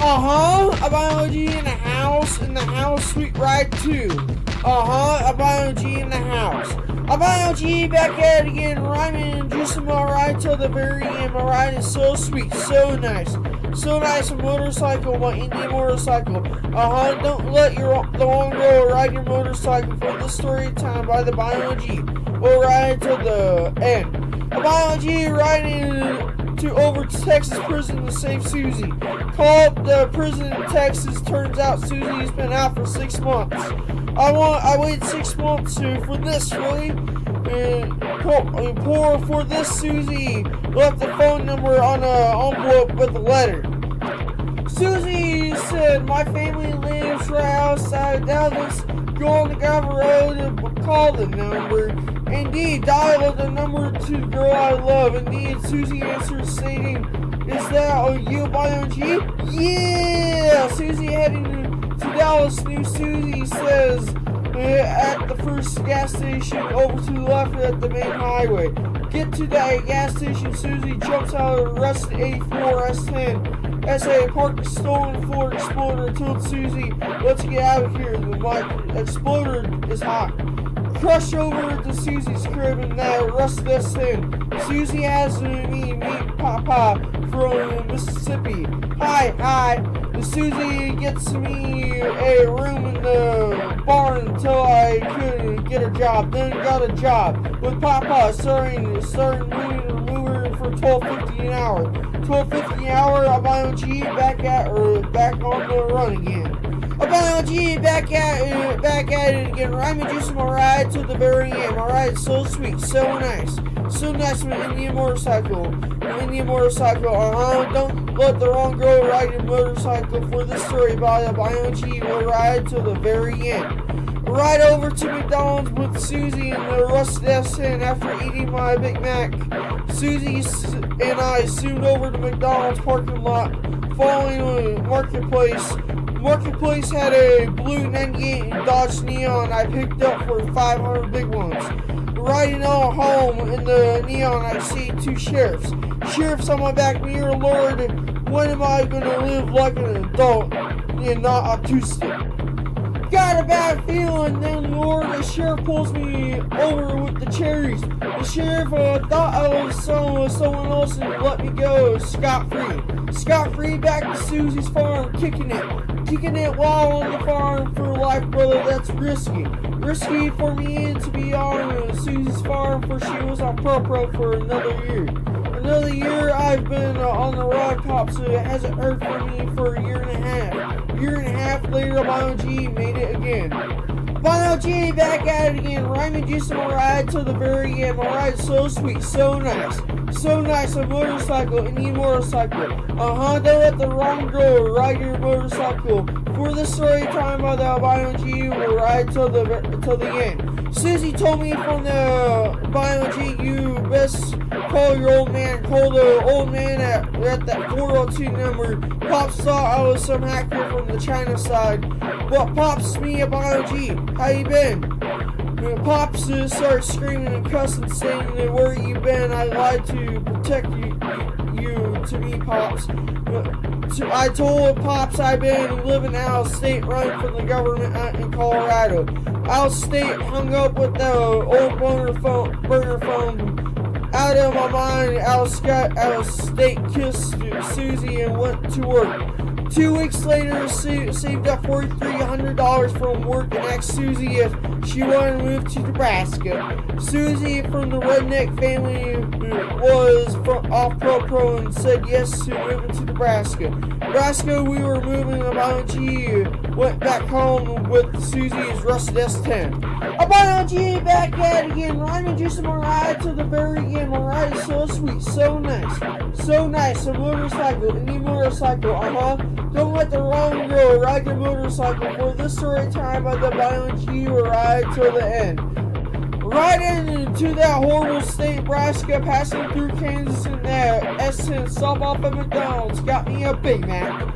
Albino-g in the house, sweet ride 2. Albino-g in the house. Albino-g back at it again, rhyming and juicing my ride till the very end. My ride is so sweet, so nice. So nice, a motorcycle, my Indian motorcycle. Don't let the wrong girl ride your motorcycle. For this story time by the Albino-g. We'll ride till the end. Albino-g riding over to Texas prison to save Susie. Call up the prison in Texas. Turns out Susie's been out for 6 months. I waited 6 months for this, really. Poor for this, Susie left the phone number on an envelope with a letter. Susie said, "My family lives right outside of Dallas. Go on the gravel road and call the number." Indeed, dial the number to the girl I love. Indeed, Susie answered stating, "Is that you, Albino-g?" "Yeah!" Susie heading to Dallas. New Susie says, at the first gas station over to the left at the main highway. Get to that gas station. Susie jumps out of the rusted 84 S10. As a parked stolen Ford Explorer told Susie, "Let's get out of here. The Explorer is hot." Crush over to Susie's crib in that rusted S10. Susie has me meet Papa from Mississippi. Hi. Susie gets me a room in the barn until I could get a job. Then got a job with Papa, starting moving for $12.50 an hour. $12.50 an hour. Albino-g back on the run again. Albino-g back at it again. Rhyming juicing my ride till the very end. My ride is so sweet, so nice. So nice with an Indian motorcycle. Don't let the wrong girl ride your motorcycle. For this story about Albino-g will ride till the very end. Ride over to McDonald's with Susie in the rusted S10 after eating my Big Mac. Susie and I zoomed over to McDonald's parking lot, following Marketplace. Marketplace had a blue 98 Dodge Neon I picked up for 500 big ones. Riding on home in the Neon, I see 2 sheriffs. Sheriffs on my back mirror, Lord, when am I going to live like an adult and not autistic? Got a bad feeling, then Lord, the sheriff pulls me over with the cherries. The sheriff thought I was someone else and let me go scot-free. Scot-free back to Susie's farm, kicking it while on the farm for life, brother. That's risky. Risky for me to be on Susie's farm, for she was on pro for another year. Another year I've been on the rod pop, so it hasn't heard from me for a year and a half. Year and a half later, Albino-g made it again. Albino-g back at it again, rhyming juicing my ride till the very end. My ride is so sweet, so nice. So nice, a motorcycle, Indian motorcycle. Don't let the wrong girl ride your motorcycle. For this story time by the Albino-g will ride till the end. Susie told me from the Albino-g, you best call your old man. Call the old man at that 402 number. Pops thought I was some hacker from the China side. But Pops, me, Albino-g, how you been? Pops started screaming and cussing, saying that where you been? I lied to protect you to me, Pops. I told Pops I've been living out of state, running from the government in Colorado. Out of state, hung up with the old burner phone. Out of my mind, out of state, kissed Susie and went to work. 2 weeks later, saved up $4,300 from work and asked Susie if she wanted to move to Nebraska. Susie from the redneck family was off pro and said yes to moving to Nebraska. Nebraska, we were moving. Albino-g went back home with Susie's rusted S10. Albino-g back at it again, rhyming juicing my ride till the very end. My ride is so sweet, so nice. So nice, a motorcycle, any motorcycle, Don't let the wrong girl ride your motorcycle. For this story time by the Albino-g will ride till the end. Right into that horrible state, Nebraska, passing through Kansas in that S10, stop off at McDonald's, got me a Big Mac.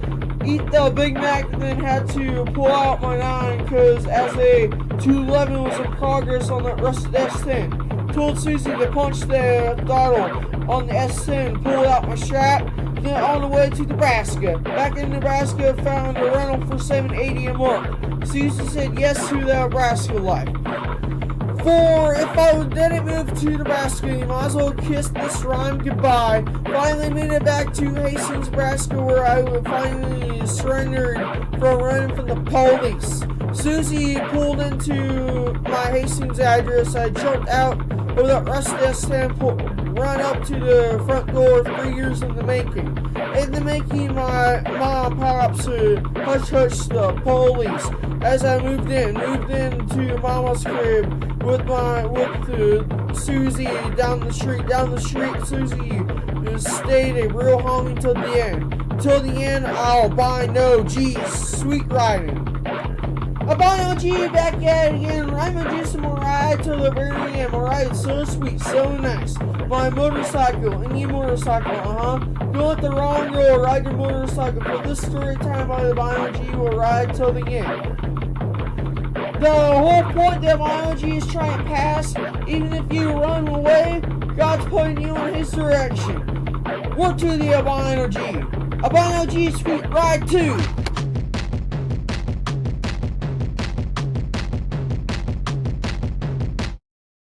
Eat the Big Mac, then had to pull out my 9 because as a 211 was in progress on that rusted S10. Told Susie to punch the throttle on the S10, pulled out my strap, Then all the way to Nebraska. Back in Nebraska, found a rental for $7.80 a month. Susie said yes to the Nebraska life. For if I didn't move to Nebraska, you might as well kiss this rhyme goodbye. Finally made it back to Hastings, Nebraska, where I would finally surrendered from running from the police. Susie pulled into my Hastings address. I jumped out of the rest desk and run up to the front door. 3 years in the making. In the making, my mom pops hush the police. As I moved into Mama's crib with Susie down the street. Susie stayed a real homie till the end. Till the end, Albino-g sweet riding. Albino-g back at it again. Raymond just more ride till the very end. My ride is so sweet, so nice. My motorcycle, any motorcycle, Go with the wrong girl, ride your motorcycle. For this story time by Albino-g will ride till the end. The whole point that Albino-g is trying to pass, even if you run away, God's putting you in His direction. Work to the Albino-g. Albino-g sweet ride too.